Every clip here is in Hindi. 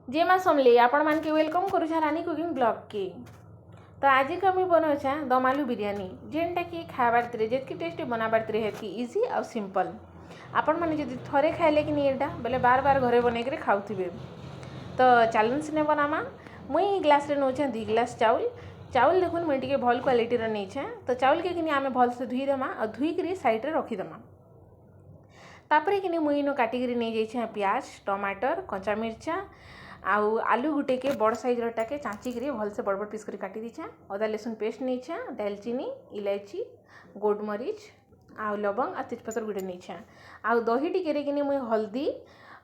जे माँ समले आपण मान के वेलकम करूछा रानी कुकिंग ब्लॉग के। तो आज का मुझे बनाऊछा दम आलू बिरयानी जेनटा कि खाबार तिरे जेतकी टेस्टी बनाबार तिरे हेतकी इजी और सिंपल। आपण माने जदि थरे खाइले कि एटा बेले बार बार घरे बनै करे खाउथिबे। तो चलन सिने बनामा मुई ग्लास रे नौछा 2 ग्लास चाउल देखुन मुई टिके भल क्वालिटी रो नैछा। तो चाउल के किनी आमे भल से धुई देमा और धुई करी साइड रे रखी देमा। तापरे किनी मुई नो काटी करी नै जाइछा प्याज टमाटर कच्चा मिर्चा आउ आलू गुटे के बड़ साइज रटाके चाँची करी भल से बड़ बड़ पीस करी काटी दीछा। अदा लहसुन पेस्ट नैछा दालचीनी इलायची गोलमरीच आउ लवंग आ तेजपत्र गुटे नैछा। आउ दही टिके किनी मुई हल्दी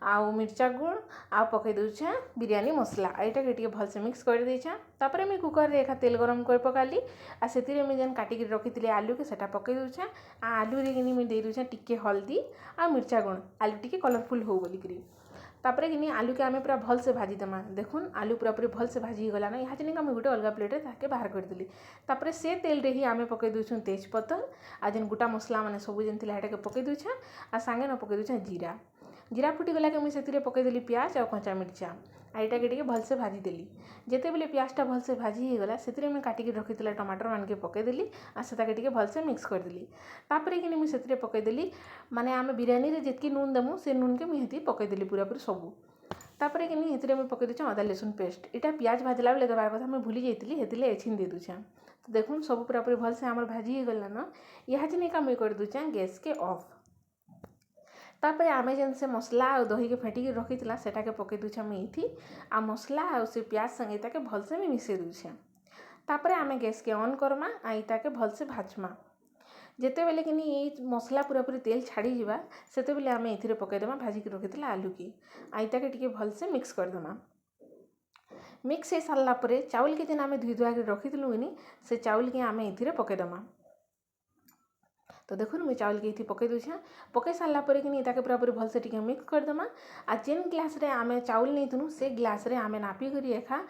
आउ मिर्चा गुड़ आउ पकई दूछा बिरयानी मसला एटा के टिके भल से मिक्स कर देछा। तापरे मैं कुकर रे एका तेल गरम कर पकाली आ सेतिरे मैं जेन काटी के रखितले आलू के सेटा पकई दूछा। आ आलू रे किनी मैं दे दूछा टिके हल्दी आ मिर्चा गुड़ आलू टिके कलरफुल हो बोली करी। तापरे किनी आलू के आमे पूरा भल से भाजी देमा। देखुन आलू पूरा पूरी भल से भाजी गला ना यहाँ चिनी मुझे गोटे अलग प्लेट रे ताके बाहर कर देली। तापरे से तेल रे ही आमे पकई दूछन तेजपत्र आ जेन गोटा मसला माने सब जेन थिला हेटा के पकई दूछा आ संगे न पकई दूछा जीरा फुटी गला के मुझे सेतिरे पकई देली प्याज और कच्चा मिर्चा आईटा के टिके भल से भाजी देली। जेते बेले प्याजटा भल से भाजी हो गला सेतिरे मैं काटी के रखितला टमाटर मान के पकई देली आ सेता के टिके भल से मिक्स कर देली। तापरे किनी मुझे सेतिरे पकई देली माने आमे बिरयानी रे जेतकी नून देमु से नून के मुझे हेती पकई देली पूरा पूरी सबू। तापरे किनी हेतिरे मैं पकई दूछा अदा लहसुन पेस्ट इटा प्याज भाजला बेले देबार कथा मैं भूली जाइतली हेतिले एछिन दे दूछा। तो देखुन सब पूरा पूरी भल से हमर भाजी हो गला न यहाँ चिनी का मैं कर दूछा गैस के ऑफ। तापरे आमे जेन से मसला और दही के फेंटी के रखितला सेटा के पकई दूछा मैं इथी आ मसला और से प्याज संगे ताके भल से मैं मिसे दूछा। तापरे आमे गैस के ऑन करमा आ इटा के भल से भाजमा। जेते बेले किनी ये मसला पूरा पूरी तेल छाड़ी जीवा सेते बेले आमे इथिरे पकई देमा भाजी के रखितला आलू की आ इटा के टिके भल से मिक्स कर देमा। मिक्स हो सारा परे चाउल के जेन आमे धुई धुआ के रखितलु इनी से चाउल के आमे इथिरे पकई देमा। तो देखो मुझे चाउल के इथि पकई दूछा पकई सारा पर कि ताके पूरा पूरी भल से टिके मिक्स कर देमा। आ जेन ग्लास रे आमे चाउल नैतुनु से ग्लास रे आमे नापी करी एखा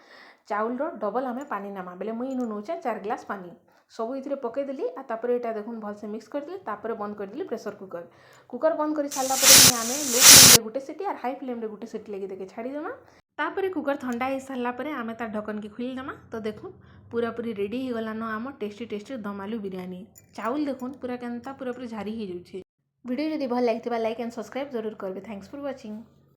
चाउल रो डबल आमे पानी नामा बेले मुई इनु नौचा 4 ग्लास पानी सब इथिरे पकई देली आ तापरे एटा देखुन भल से मिक्स कर देली। तापरे बंद कर देली प्रेशर कुकर बंद कर सारा पर आमे लो फ्लेम रे गुटे सीटी और हाई फ्लेम रे गुटे सीटी लगी देके छाड़ी देमा। तापरे कुकर ठंडा हो सारा पर आमे तार ढक्कन के खोली देमा। तो देखुन पूरा पूरी रेडी हो गला न आम टेस्टी दम आलू बिरयानी। चाउल देखुन पूरा केनता पूरा पूरी झारी हो जाउछे। वीडियो जदि भल लागिथिबा लाइक एंड सब्सक्राइब जरूर करबे। Thanks for watching.